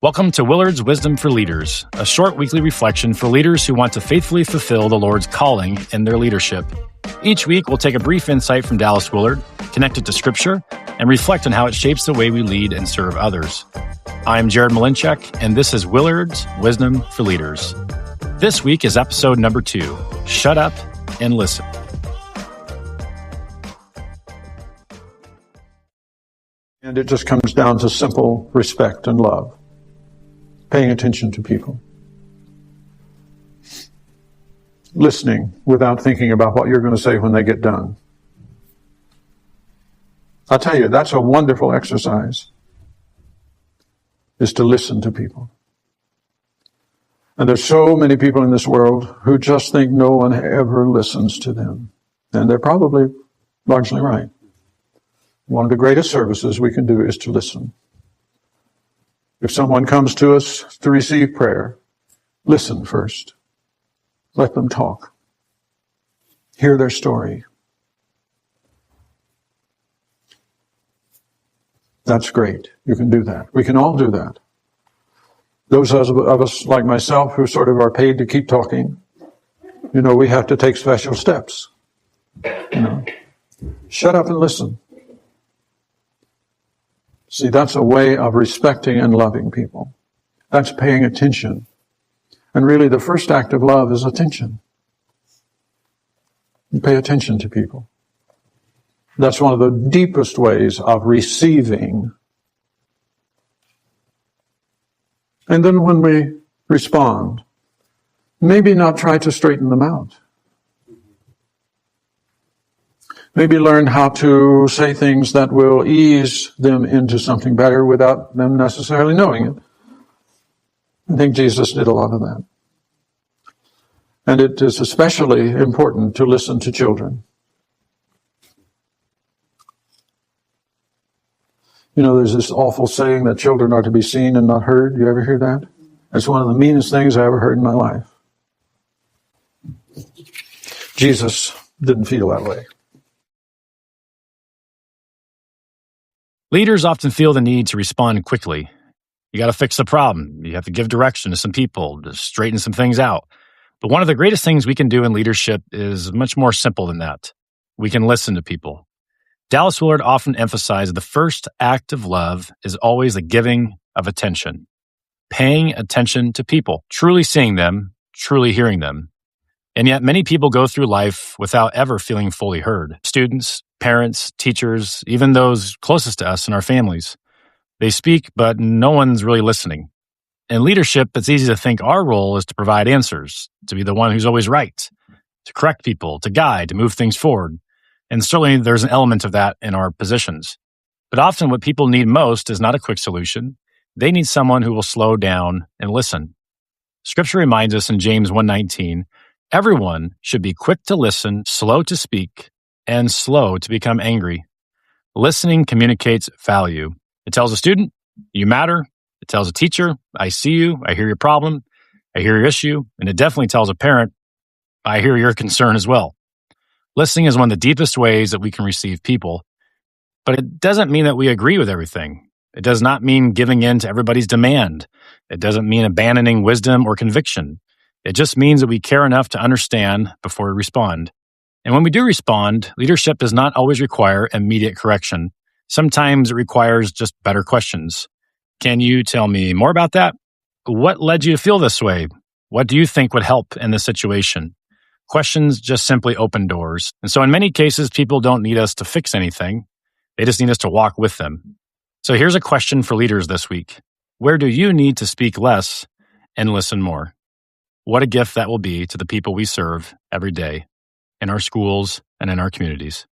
Welcome to Willard's Wisdom for Leaders, a short weekly reflection for leaders who want to faithfully fulfill the Lord's calling in their leadership. Each week, we'll take a brief insight from Dallas Willard, connect it to Scripture, and reflect on how it shapes the way we lead and serve others. I'm Jared Malinchak, and this is Willard's Wisdom for Leaders. This week is episode number 2, Shut Up and Listen. And it just comes down to simple respect and love. Paying attention to people. Listening without thinking about what you're going to say when they get done. I'll tell you, that's a wonderful exercise, is to listen to people. And there's so many people in this world who just think no one ever listens to them. And they're probably largely right. One of the greatest services we can do is to listen. If someone comes to us to receive prayer, listen first. Let them talk. Hear their story. That's great. You can do that. We can all do that. Those of us like myself who sort of are paid to keep talking, we have to take special steps. Shut up and listen. See, that's a way of respecting and loving people. That's paying attention. And really, the first act of love is attention. You pay attention to people. That's one of the deepest ways of receiving. And then when we respond, maybe not try to straighten them out. Maybe learn how to say things that will ease them into something better without them necessarily knowing it. I think Jesus did a lot of that. And it is especially important to listen to children. There's this awful saying that children are to be seen and not heard. You ever hear that? That's one of the meanest things I ever heard in my life. Jesus didn't feel that way. Leaders often feel the need to respond quickly. You got to fix the problem. You have to give direction to some people, to straighten some things out. But one of the greatest things we can do in leadership is much more simple than that. We can listen to people. Dallas Willard often emphasized the first act of love is always the giving of attention. Paying attention to people, truly seeing them, truly hearing them. And yet many people go through life without ever feeling fully heard. Students, parents, teachers, even those closest to us in our families. They speak, but no one's really listening. In leadership, it's easy to think our role is to provide answers, to be the one who's always right, to correct people, to guide, to move things forward. And certainly there's an element of that in our positions. But often what people need most is not a quick solution. They need someone who will slow down and listen. Scripture reminds us in James 1:19, everyone should be quick to listen, slow to speak, and slow to become angry. Listening communicates value. It tells a student, you matter. It tells a teacher, I see you, I hear your problem, I hear your issue. And it definitely tells a parent, I hear your concern as well. Listening is one of the deepest ways that we can receive people. But it doesn't mean that we agree with everything. It does not mean giving in to everybody's demand. It doesn't mean abandoning wisdom or conviction. It just means that we care enough to understand before we respond. And when we do respond, leadership does not always require immediate correction. Sometimes it requires just better questions. Can you tell me more about that? What led you to feel this way? What do you think would help in this situation? Questions just simply open doors. And so in many cases, people don't need us to fix anything. They just need us to walk with them. So here's a question for leaders this week. Where do you need to speak less and listen more? What a gift that will be to the people we serve every day in our schools and in our communities.